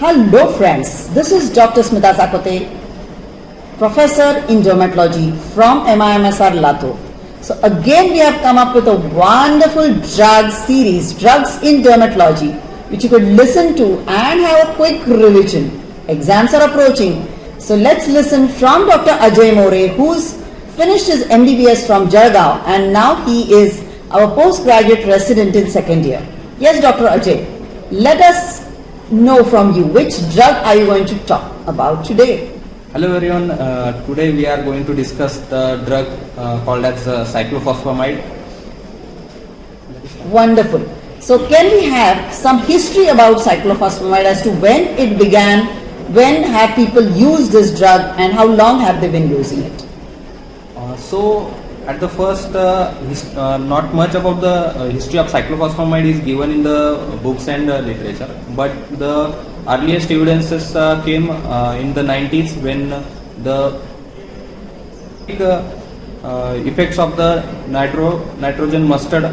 Hello friends, this is Dr. Smita Zakote, Professor in Dermatology from MIMSR Latur. So again we have come up with a wonderful drug series, Drugs in Dermatology, which you could listen to and have a quick revision. Exams are approaching. So let's listen from Dr. Ajay More, who's finished his MBBS from Jalgaon and now he is our postgraduate resident in second year. Yes, Dr. Ajay, let us know from you which drug are you going to talk about today. Hello everyone, today we are going to discuss the drug called as cyclophosphamide. Wonderful. So can we have some history about cyclophosphamide as to when it began, when have people used this drug and how long have they been using it? So at the first, not much about the history of cyclophosphamide is given in the books and literature, but the earliest evidences came in the 90s when the effects of the nitrogen mustard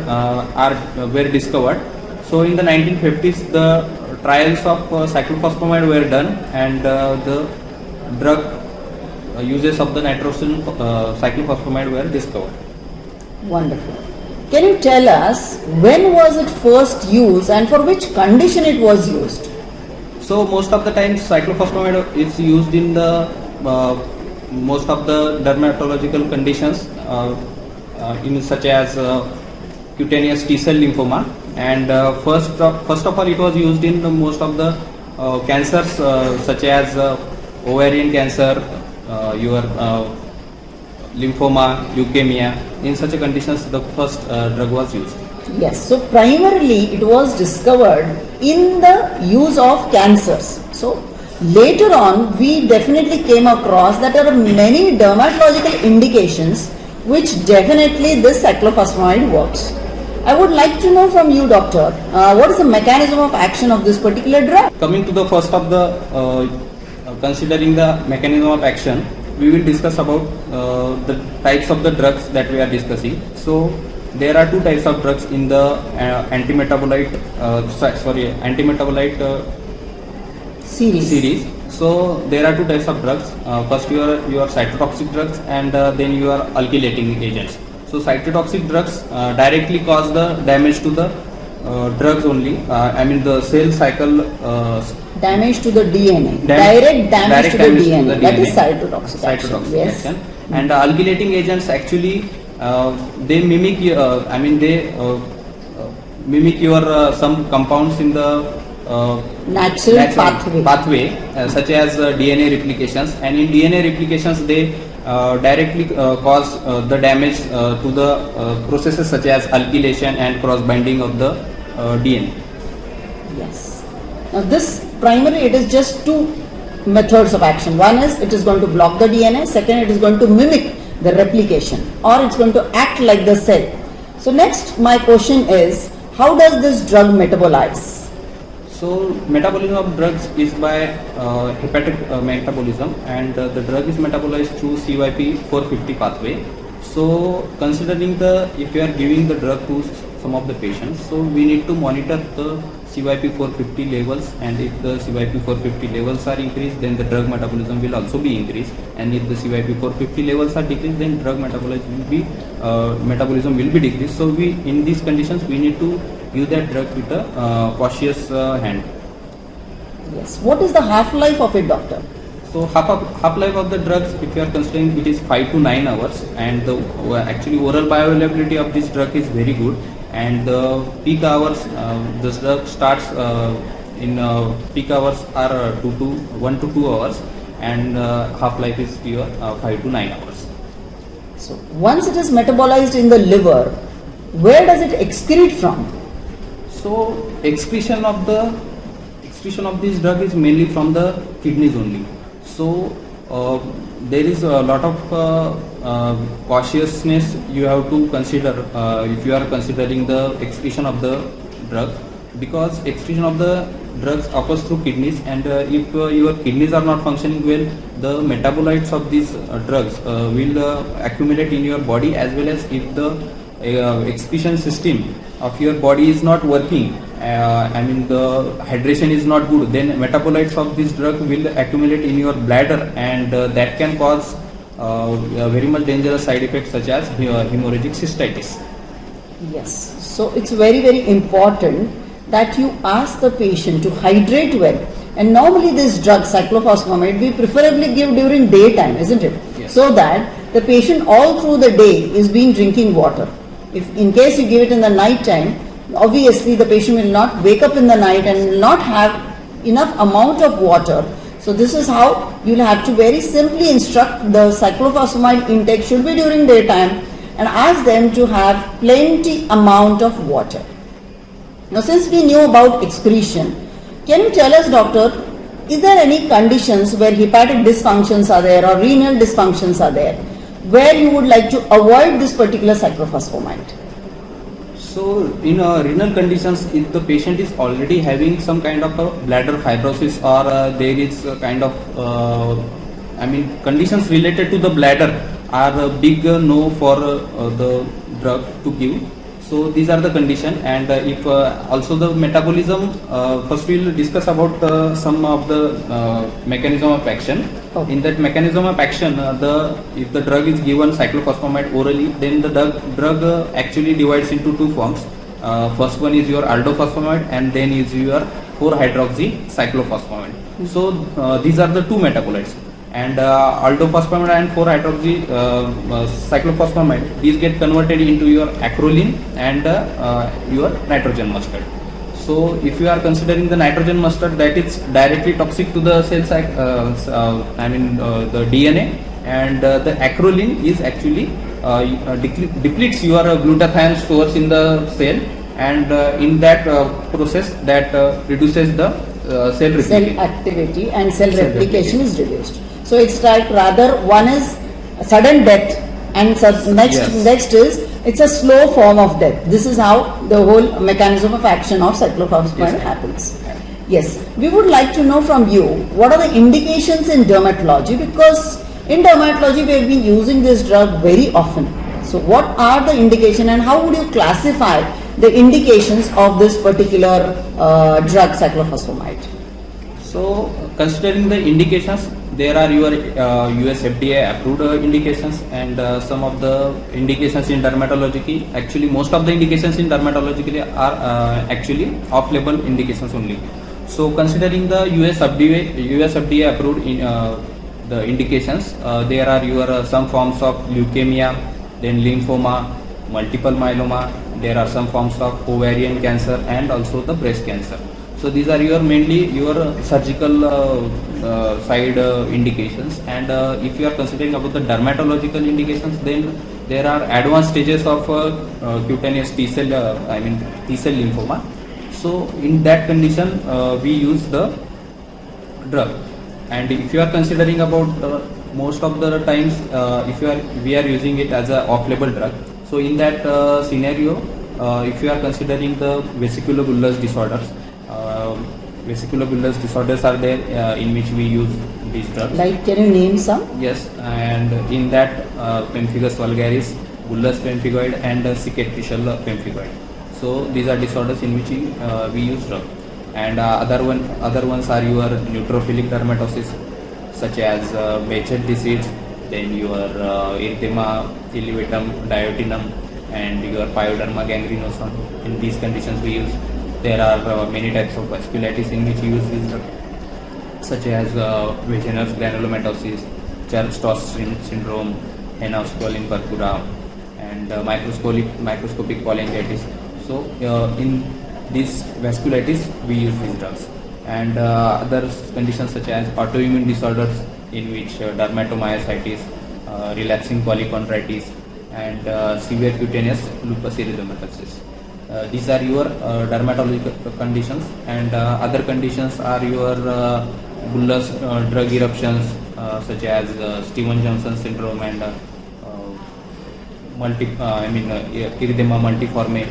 were discovered. So in the 1950s, the trials of cyclophosphamide were done, and the drug uses of the nitrogen cyclophosphamide were discovered. Wonderful. Can you tell us when was it first used and for which condition it was used? So most of the times cyclophosphamide is used in the most of the dermatological conditions in such as cutaneous T-cell lymphoma, and first of all it was used in the most of the cancers such as ovarian cancer, your lymphoma, leukemia. In such a conditions the first drug was used. Yes, so primarily it was discovered in the use of cancers. So later on we definitely came across that there are many dermatological indications which definitely this cyclophosphamide works. I would like to know from you, doctor, what is the mechanism of action of this particular drug? Coming to the first of the considering the mechanism of action, we will discuss about the types of the drugs that we are discussing. So there are two types of drugs in the antimetabolite series. So there are two types of drugs. First your cytotoxic drugs, and then your alkylating agents. So cytotoxic drugs directly cause the damage to the drugs only. The cell cycle damage to the DNA. Direct damage to the DNA. That is cytotoxic action. Yes. Action. And alkylating agents actually they mimic mimic your some compounds in the natural pathway such as DNA replications, and in DNA replications they directly cause the damage to the processes such as alkylation and cross binding of the DNA. Yes. Now this primarily it is just two methods of action. One is it is going to block the DNA. Second, it is going to mimic the replication, or it's going to act like the cell. So next my question is, how does this drug metabolize? So metabolism of drugs is by hepatic metabolism, and the drug is metabolized through CYP450 pathway. So considering if you are giving the drug to some of the patients, so we need to monitor the CYP450 levels, and if the CYP450 levels are increased, then the drug metabolism will also be increased, and if the CYP450 levels are decreased, then drug metabolism will be decreased. So in these conditions we need to use that drug with a cautious hand. Yes. What is the half-life of it, doctor? So half-life of the drugs, if you are considering, it is 5 to 9 hours, and the actually oral bioavailability of this drug is very good, and the peak hours, this drug starts in peak hours are 1 to 2 hours, and half-life is your 5 to 9 hours. So once it is metabolized in the liver, where does it excrete from? So excretion of this drug is mainly from the kidneys only. So there is a lot of cautiousness you have to consider if you are considering the excretion of the drug, because excretion of the drugs occurs through kidneys, and if your kidneys are not functioning well, the metabolites of these drugs will accumulate in your body, as well as if the excretion system of your body is not working, I mean the hydration is not good, then metabolites of this drug will accumulate in your bladder, and that can cause a very much dangerous side effects such as hemorrhagic cystitis. Yes, so it's very, very important that you ask the patient to hydrate well. And normally this drug, cyclophosphamide, we preferably give during daytime, isn't it? Yes. So that the patient all through the day is being drinking water. If in case you give it in the night time, obviously the patient will not wake up in the night and will not have enough amount of water. So this is how you'll have to very simply instruct the cyclophosphamide intake should be during daytime, and ask them to have plenty amount of water. Now since we knew about excretion, can you tell us, doctor, is there any conditions where hepatic dysfunctions are there or renal dysfunctions are there where you would like to avoid this particular cyclophosphamide? So in renal conditions, if the patient is already having some kind of a bladder fibrosis, or there is a kind of conditions related to the bladder are a big no for the drug to give. So these are the condition, and if also the metabolism, first we will discuss about some of the mechanism of action. Okay. In that mechanism of action, if the drug is given cyclophosphamide orally, then the drug actually divides into two forms. First one is your aldophosphamide, and then is your 4-hydroxy cyclophosphamide. So these are the two metabolites. And aldophosphamide and 4-hydroxy cyclophosphamide, these get converted into your acrolein and your nitrogen mustard. So if you are considering the nitrogen mustard, that is directly toxic to the cell the DNA, and the acrolein is actually depletes your glutathione stores in the cell, and in that process that reduces the cell replication. Cell activity and cell replication is reduced. So it's like rather one is sudden death, and next is it's a slow form of death. This is how the whole mechanism of action of cyclophosphamide happens. Yes, we would like to know from you what are the indications in dermatology, because in dermatology we have been using this drug very often. So what are the indications and how would you classify the indications of this particular drug cyclophosphamide? So considering the indications, there are your US FDA approved indications, and some of the indications in dermatology. Actually, most of the indications in dermatology are actually off-label indications only. So considering the US FDA approved the indications, there are your some forms of leukemia, then lymphoma, multiple myeloma. There are some forms of ovarian cancer and also the breast cancer. So these are your mainly your surgical side indications, and if you are considering about the dermatological indications, then there are advanced stages of cutaneous T-cell T-cell lymphoma. So in that condition we use the drug, and if you are considering about most of the times we are using it as a off-label drug. So in that scenario, if you are considering the vesiculobullous disorders, vesiculobullous disorders are there in which we use these drugs. Like, can you name some? Yes, and in that pemphigus vulgaris, bullous pemphigoid, and cicatricial pemphigoid. So these are disorders in which we use drug. And other ones are your neutrophilic dermatosis, such as Behçet disease, then your erythema ileatum diotinum, and your pyoderma gangrenosum. In these conditions we use. There are many types of vasculitis in which we use this drug, such as Wegener's granulomatosis, Church-Strauss syndrome, Henna-Squalene purpura, and microscopic polyangiitis. So in this vasculitis we use these drugs, and other conditions such as autoimmune disorders in which dermatomyositis, relapsing polychondritis, and severe cutaneous lupus erythematosus. These are your dermatological conditions, and other conditions are your bullous drug eruptions such as Stevens-Johnson syndrome and erythema multiforme,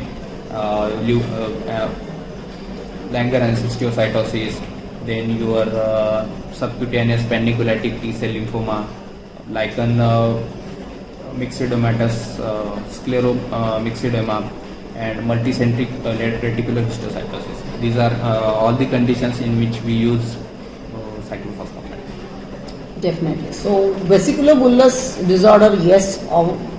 Langerhans histiocytosis, then your subcutaneous panniculitic T-cell lymphoma, lichen myxoidomatous myxedema, and multicentric reticular histiocytosis. These are all the conditions in which we use cyclophosphamide. Definitely. So vesicular bullous disorder, yes,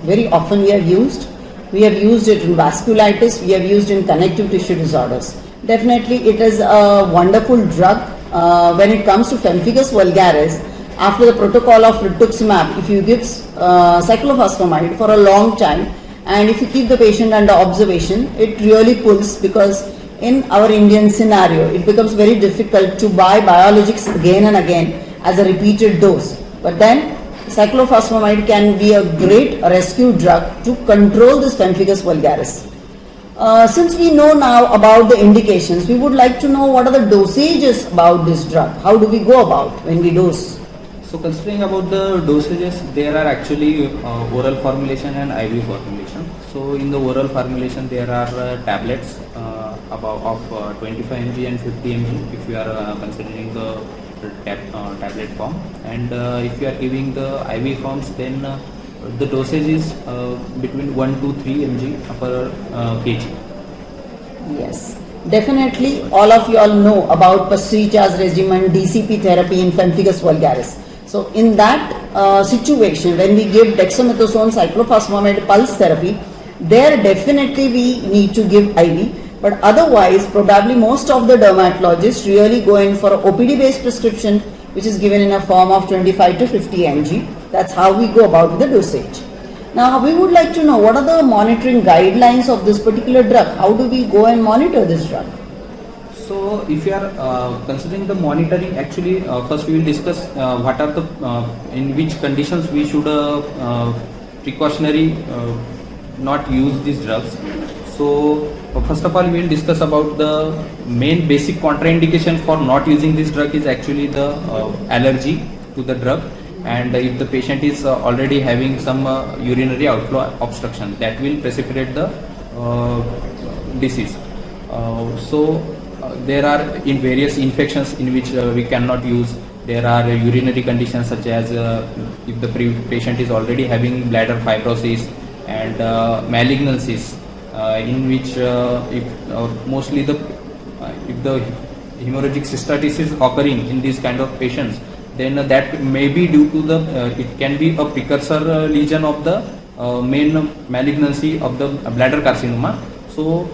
very often we have used. We have used it in vasculitis, we have used in connective tissue disorders. Definitely it is a wonderful drug. When it comes to pemphigus vulgaris, after the protocol of rituximab, if you give cyclophosphamide for a long time and if you keep the patient under observation, it really pulls, because in our Indian scenario, it becomes very difficult to buy biologics again and again as a repeated dose. But then cyclophosphamide can be a great rescue drug to control this pemphigus vulgaris. Since we know now about the indications, we would like to know what are the dosages about this drug. How do we go about when we dose? So considering about the dosages, there are actually oral formulation and IV formulation. So in the oral formulation, there are tablets of 25 mg and 50 mg if you are considering the tablet form, and if you are giving the IV forms, then the dosage is between 1 to 3 mg per kg. Yes, definitely all of you all know about Pasricha's regimen, DCP therapy in pemphigus vulgaris. So in that situation, when we give dexamethasone cyclophosphamide pulse therapy, there definitely we need to give IV. But otherwise, probably most of the dermatologists really go in for OPD based prescription, which is given in a form of 25 to 50 mg. That's how we go about with the dosage. Now, we would like to know what are the monitoring guidelines of this particular drug. How do we go and monitor this drug? So, if you are considering the monitoring, actually, first we will discuss what are the in which conditions we should precautionary not use these drugs. So, first of all, we will discuss about the main basic contraindication for not using this drug is actually the allergy to the drug, and if the patient is already having some urinary outflow obstruction, that will precipitate the disease. There are in various infections in which we cannot use. There are urinary conditions such as if the patient is already having bladder fibrosis and malignancies, in which mostly if the hemorrhagic cystitis is occurring in these kind of patients, then that may be due to the it can be a precursor lesion of the main malignancy of the bladder carcinoma. So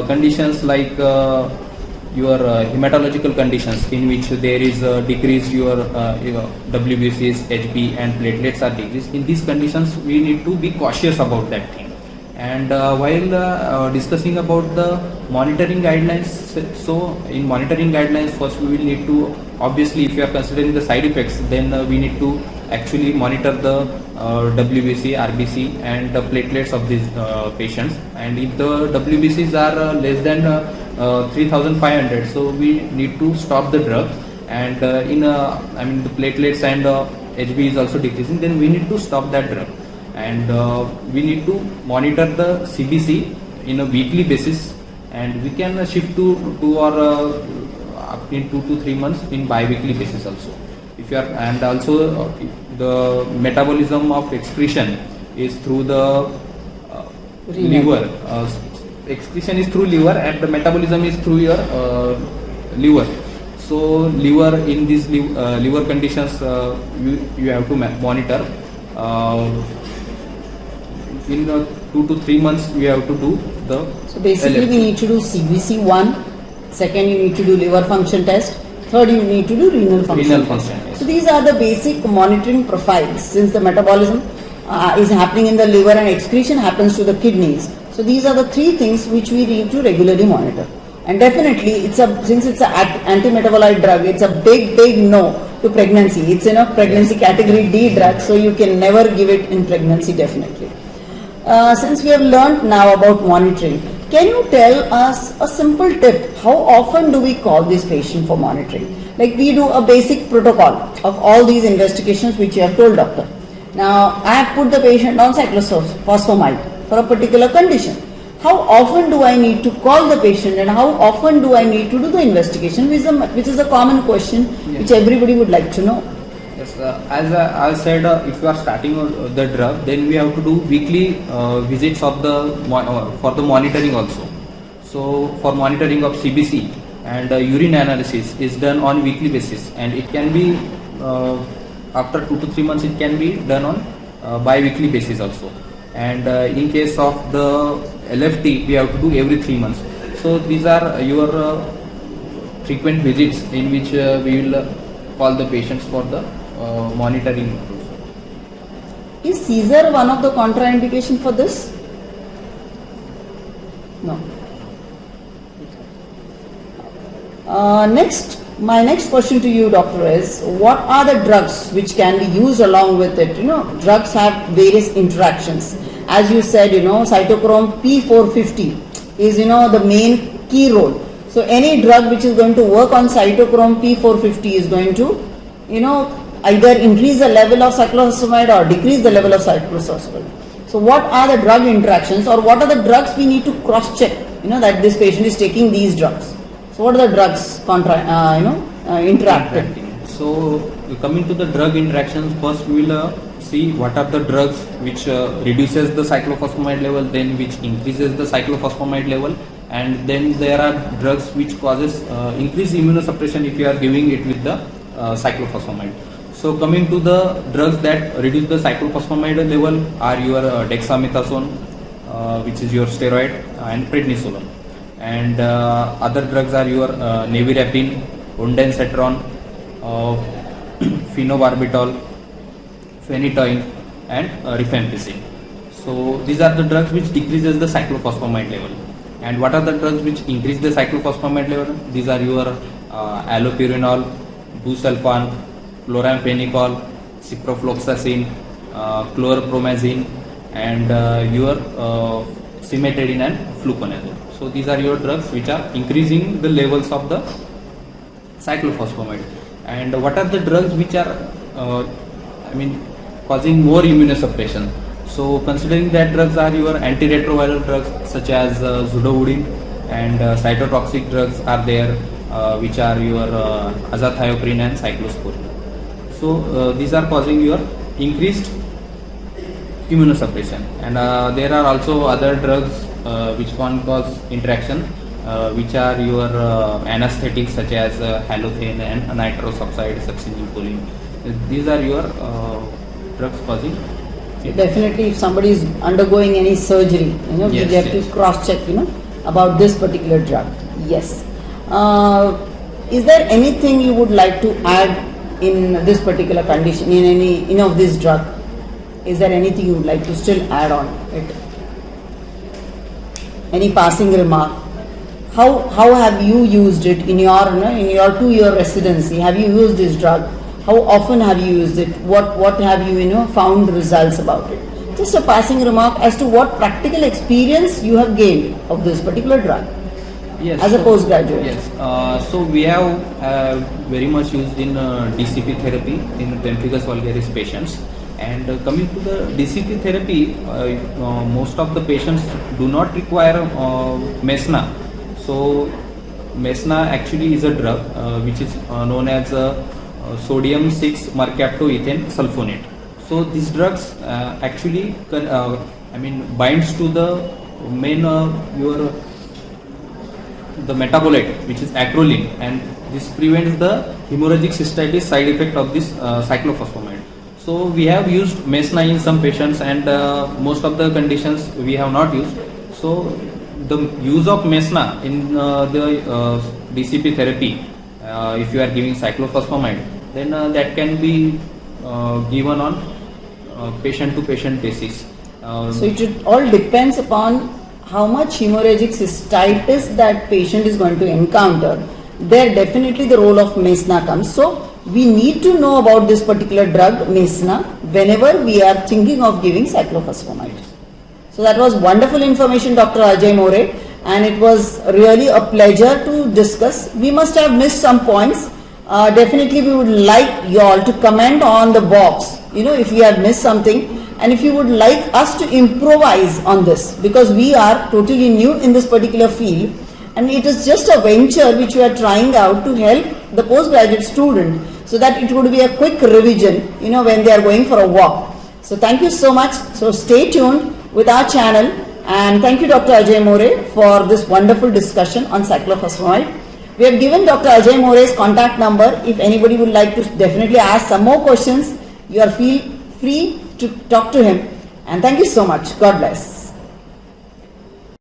conditions like your hematological conditions in which there is decrease your WBCs, HB and platelets are decreased. In these conditions we need to be cautious about that thing. And while discussing about the monitoring guidelines, so in monitoring guidelines, first we will need to, obviously if you are considering the side effects, then we need to actually monitor the WBC, RBC and the platelets of these patients. And if the WBCs are less than 3500, so we need to stop the drug. And the platelets and HB is also decreasing, then we need to stop that drug. And we need to monitor the CBC in a weekly basis, and we can shift to 2 or in 2 to 3 months in bi-weekly basis also. If you are, and also the metabolism of excretion is through the liver. Excretion is through liver and the metabolism is through your liver. So liver, in these liver conditions you have to monitor. In 2 to 3 months we have to do the. So basically LFT. we need to do CBC 1, second you need to do liver function test, third you need to do renal function test. Yes. So these are the basic monitoring profiles, since the metabolism is happening in the liver and excretion happens to the kidneys. So these are the 3 things which we need to regularly monitor. And definitely since it's an anti-metabolite drug, it's a big no to pregnancy. It's in a pregnancy category D drug, so you can never give it in pregnancy definitely. Since we have learnt now about monitoring, can you tell us a simple tip? How often do we call this patient for monitoring? Like we do a basic protocol of all these investigations which you have told doctor. Now I have put the patient on cyclophosphamide for a particular condition. How often do I need to call the patient and how often do I need to do the investigation, which is a common question which everybody would like to know. Yes, as I said, if you are starting the drug, then we have to do weekly visits of the for the monitoring also. So for monitoring of CBC and urine analysis is done on weekly basis, and it can be after 2 to 3 months it can be done on bi-weekly basis also. And in case of the LFT, we have to do every 3 months. So these are your frequent visits in which we will call the patients for the monitoring. Is seizure one of the contraindication for this? No. My next question to you, doctor, is what are the drugs which can be used along with it? Drugs have various interactions. As you said, cytochrome P450 is, the main key role. So any drug which is going to work on cytochrome P450 is going to, either increase the level of cyclophosphamide or decrease the level of cyclophosphamide. So what are the drug interactions, or what are the drugs we need to cross-check, that this patient is taking these drugs? So what are the drugs interacting? So coming to the drug interactions, first we will see what are the drugs which reduces the cyclophosphamide level, then which increases the cyclophosphamide level, and then there are drugs which causes increased immunosuppression if you are giving it with the cyclophosphamide. So coming to the drugs that reduce the cyclophosphamide level are your dexamethasone, which is your steroid, and prednisolone. And other drugs are your nevirapine, ondansetron, phenobarbital, phenytoin, and rifampicin. So these are the drugs which decreases the cyclophosphamide level. And what are the drugs which increase the cyclophosphamide level? These are your allopurinol, busulfan, chloramphenicol, ciprofloxacin, chlorpromazine, and your cimetidine and fluconazole. So these are your drugs which are increasing the levels of the cyclophosphamide. And what are the drugs which are causing more immunosuppression? So considering that drugs are your antiretroviral drugs such as zidovudine, and cytotoxic drugs are there which are your azathioprine and cyclosporine. So these are causing your increased immunosuppression. And there are also other drugs which can cause interaction, which are your anesthetics such as halothane and nitrous oxide, succinylcholine. These are your drugs causing. Definitely, if somebody is undergoing any surgery, we have to cross-check, about this particular drug. Yes. Is there anything you would like to add in this particular condition, in any of this drug? Is there anything you would like to still add on it? Any passing remark? How have you used it in your 2-year residency? Have you used this drug? How often have you used it? What have you found results about it? Just a passing remark as to what practical experience you have gained of this particular drug. Yes, as a postgraduate. Yes, so we have very much used in DCP therapy in pemphigus vulgaris patients. And coming to the DCP therapy, most of the patients do not require Mesna. So Mesna actually is a drug which is known as sodium 6-mercaptoethane sulfonate. So these drugs actually binds to the main the metabolite, which is acrolein, and this prevents the hemorrhagic cystitis side effect of this cyclophosphamide. So we have used Mesna in some patients, and most of the conditions we have not used. So the use of Mesna in the DCP therapy, if you are giving cyclophosphamide, then that can be given on patient to patient basis. So it all depends upon how much hemorrhagic cystitis that patient is going to encounter. There definitely the role of Mesna comes. So we need to know about this particular drug Mesna whenever we are thinking of giving cyclophosphamide. So that was wonderful information, Dr. Ajay More, and it was really a pleasure to discuss. We must have missed some points. Definitely we would like you all to comment on the box, if we have missed something, and if you would like us to improvise on this, because we are totally new in this particular field, and it is just a venture which we are trying out to help the postgraduate student. so that it would be a quick revision, when they are going for a walk. So thank you so much. So stay tuned with our channel, and thank you Dr. Ajay More for this wonderful discussion on cyclophosphamide. We have given Dr. Ajay More's contact number. If anybody would like to definitely ask some more questions, you are feel free to talk to him. And thank you so much. God bless.